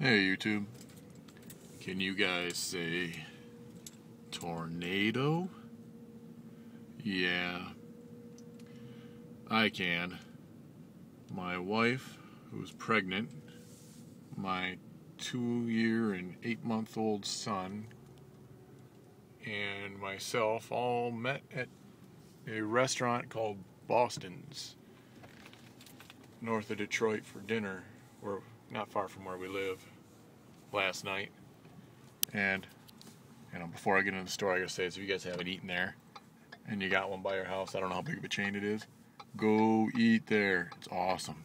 Hey YouTube, can you guys say tornado? Yeah, I can. My wife, who's pregnant, my 2-year and 8-month-old son, and myself all met at a restaurant called Boston's, north of Detroit, for dinner. We're not far from where we live, last night. And before I get into the story, I gotta say, so if you guys haven't eaten there and you got one by your house, I don't know how big of a chain it is, go eat there. It's awesome.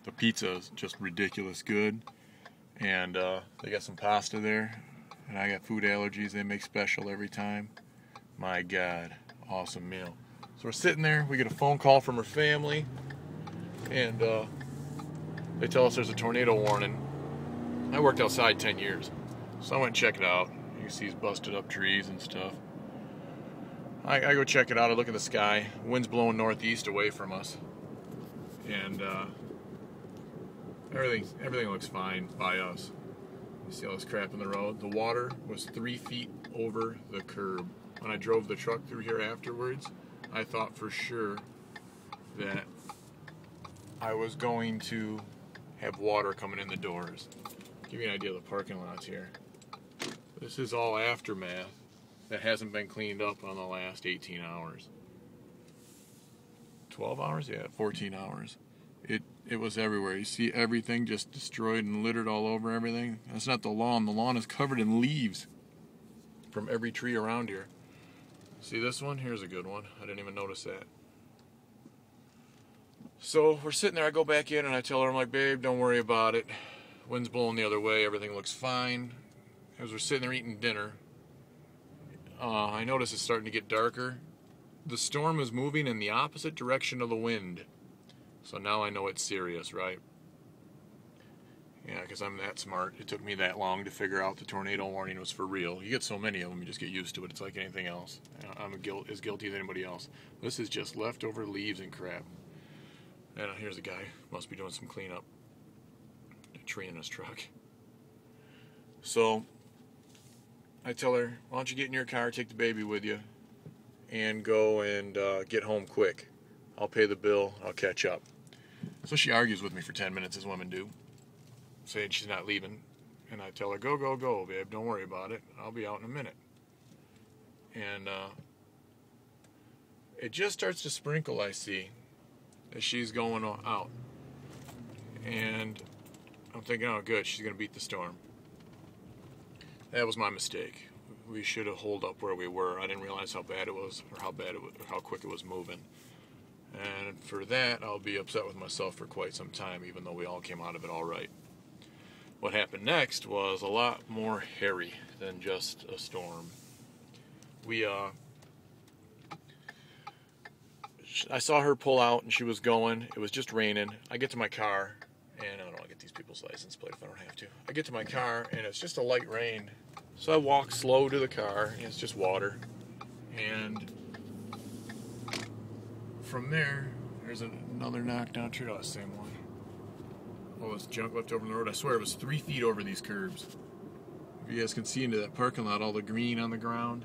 The pizza is just ridiculous good, and they got some pasta there, and I got food allergies. They make special every time. My God, awesome meal. So we're sitting there, we get a phone call from her family, and they tell us there's a tornado warning. I worked outside 10 years, so I went and checked it out. You can see these busted up trees and stuff. I go check it out. I look at the sky. Wind's blowing northeast away from us, and everything looks fine by us. You see all this crap in the road. The water was 3 feet over the curb. When I drove the truck through here afterwards, I thought for sure that I was going to have water coming in the doors. Give you an idea of the parking lots here. This is all aftermath that hasn't been cleaned up on the last 18 hours. 12 hours? Yeah, 14 hours. It was everywhere. You see everything just destroyed and littered all over everything. That's not the lawn. The lawn is covered in leaves from every tree around here. See this one? Here's a good one. I didn't even notice that. So we're sitting there. I go back in and I tell her, I'm like, babe, don't worry about it. Wind's blowing the other way. Everything looks fine. As we're sitting there eating dinner, I notice it's starting to get darker. The storm is moving in the opposite direction of the wind. So now I know it's serious, right? Yeah, because I'm that smart. It took me that long to figure out the tornado warning was for real. You get so many of them, you just get used to it. It's like anything else. I'm as guilty as anybody else. This is just leftover leaves and crap. And here's a guy. Must be doing some cleanup. A tree in his truck. So I tell her, why don't you get in your car, take the baby with you, and go and get home quick. I'll pay the bill. I'll catch up. So she argues with me for 10 minutes, as women do, saying she's not leaving. And I tell her, go, go, go, babe. Don't worry about it. I'll be out in a minute. And it just starts to sprinkle, I see, as she's going out. And I'm thinking, oh, good, she's going to beat the storm. That was my mistake. We should have holed up where we were. I didn't realize how bad it was, or how quick it was moving. And for that, I'll be upset with myself for quite some time, even though we all came out of it all right. What happened next was a lot more hairy than just a storm. I saw her pull out, and she was going. It was just raining. I get to my car, and I don't want to get these people's license plate if I don't have to. I get to my car, and it's just a light rain. So I walk slow to the car, and it's just water. And from there's another knockdown tree. Oh, the same one. All this junk left over in the road. I swear it was 3 feet over these curbs. If you guys can see into that parking lot, all the green on the ground.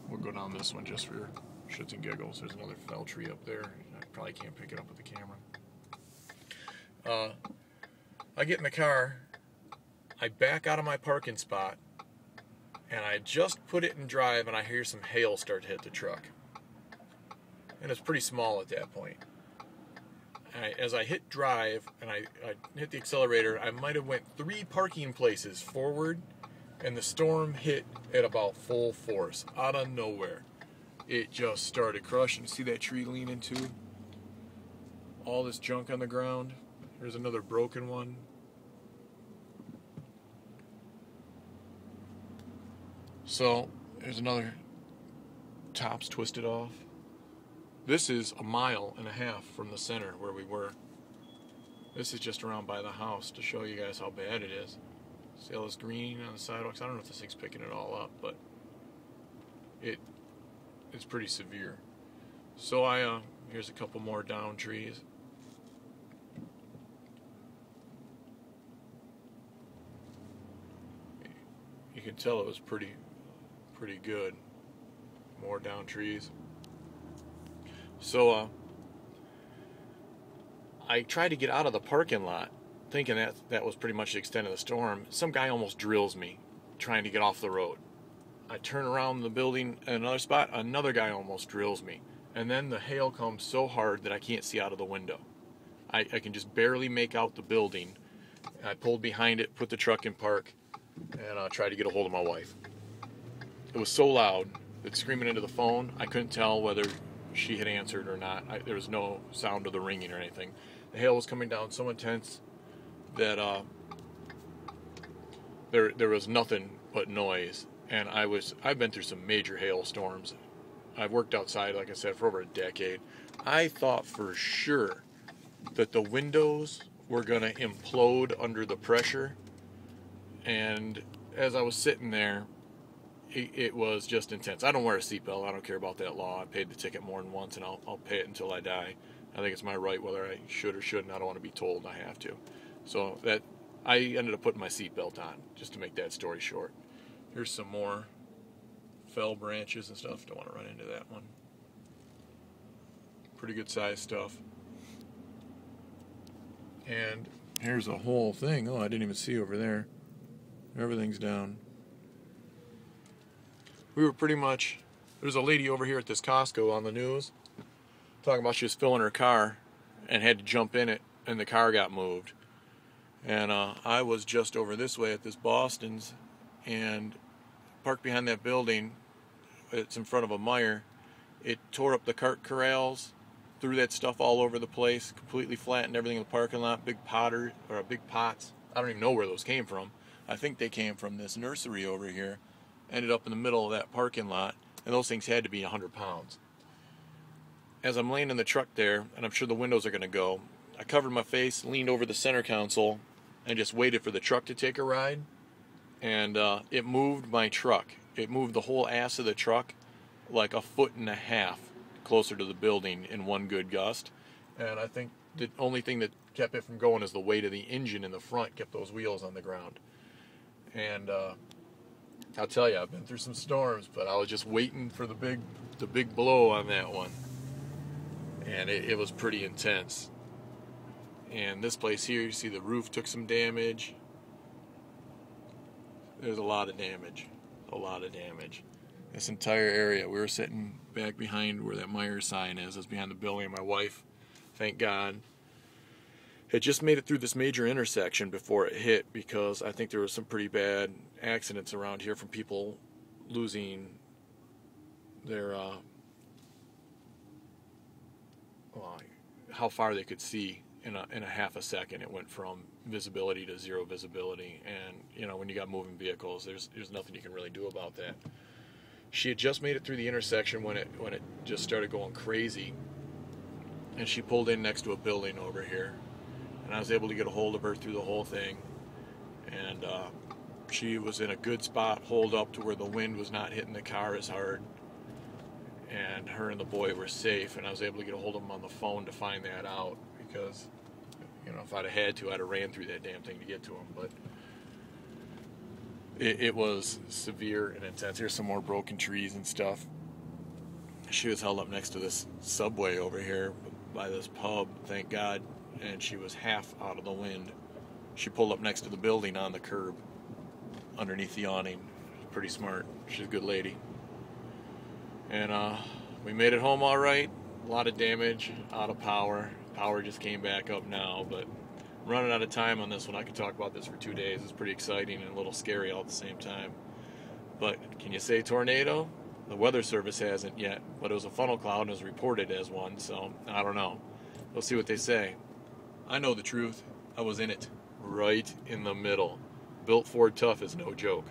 We'll go down this one just for shits and giggles. There's another fell tree up there. I probably can't pick it up with the camera. I get in the car. I back out of my parking spot. And I just put it in drive, and I hear some hail start to hit the truck. And it's pretty small at that point. As I hit drive and I hit the accelerator, I might have went 3 parking places forward, and the storm hit at about full force, out of nowhere. It just started crushing. See that tree leaning too? All this junk on the ground. There's another broken one. So there's another top's twisted off. This is 1.5 miles from the center where we were. This is just around by the house to show you guys how bad it is. See all this green on the sidewalks? I don't know if this thing's picking it all up, but it's pretty severe. So here's a couple more down trees. could tell it was pretty good. More down trees. So I tried to get out of the parking lot, thinking that was pretty much the extent of the storm. Some guy almost drills me trying to get off the road. I turn around the building in another spot, another guy almost drills me. And then the hail comes so hard that I can't see out of the window. I can just barely make out the building. I pulled behind it, put the truck in park, and tried to get a hold of my wife. It was so loud that screaming into the phone, I couldn't tell whether she had answered or not. There was no sound of the ringing or anything. The hail was coming down so intense that there was nothing but noise. And I've been through some major hailstorms. I've worked outside, like I said, for over a decade. I thought for sure that the windows were going to implode under the pressure. And as I was sitting there, it was just intense. I don't wear a seatbelt. I don't care about that law. I paid the ticket more than once, and I'll pay it until I die. I think it's my right whether I should or shouldn't. I don't want to be told I have to. So that I ended up putting my seatbelt on, just to make that story short. Here's some more fell branches and stuff. Don't want to run into that one. Pretty good sized stuff. And here's a whole thing. Oh, I didn't even see over there. Everything's down. We were pretty much... There's a lady over here at this Costco on the news talking about she was filling her car and had to jump in it, and the car got moved. And I was just over this way at this Boston's and parked behind that building. It's in front of a Meijer. It tore up the cart corrals, threw that stuff all over the place, completely flattened everything in the parking lot. Big pots. I don't even know where those came from. I think they came from this nursery over here. Ended up in the middle of that parking lot, and those things had to be 100 pounds. As I'm laying in the truck there, and I'm sure the windows are going to go, I covered my face, leaned over the center console, and just waited for the truck to take a ride. And it moved my truck. It moved the whole ass of the truck like 1.5 feet closer to the building in one good gust. And I think the only thing that kept it from going is the weight of the engine in the front kept those wheels on the ground. And I'll tell you, I've been through some storms, but I was just waiting for the big blow on that one. And it was pretty intense. And this place here, you see the roof took some damage. There's a lot of damage. This entire area, we were sitting back behind where that Meijer sign is. It's behind the building. My wife, thank God, had just made it through this major intersection before it hit, because I think there was some pretty bad accidents around here from people losing their how far they could see in a half a second. It went from visibility to zero visibility, and when you got moving vehicles, there's nothing you can really do about that. She had just made it through the intersection when it just started going crazy, and she pulled in next to a building over here, and I was able to get a hold of her through the whole thing. And she was in a good spot, holed up to where the wind was not hitting the car as hard, and her and the boy were safe. And I was able to get a hold of them on the phone to find that out, because if I'd have had to, I'd have ran through that damn thing to get to them. But it was severe and intense. Here's some more broken trees and stuff. She was held up next to this Subway over here by this pub, thank God, and she was half out of the wind. She pulled up next to the building on the curb underneath the awning. Pretty smart. She's a good lady. And we made it home all right. A lot of damage, out of power. Power just came back up now, but I'm running out of time on this one. I could talk about this for 2 days. It's pretty exciting and a little scary all at the same time. But can you say tornado? The Weather Service hasn't yet, but it was a funnel cloud and was reported as one, so I don't know. We'll see what they say. I know the truth. I was in it, right in the middle. Built Ford tough is no joke.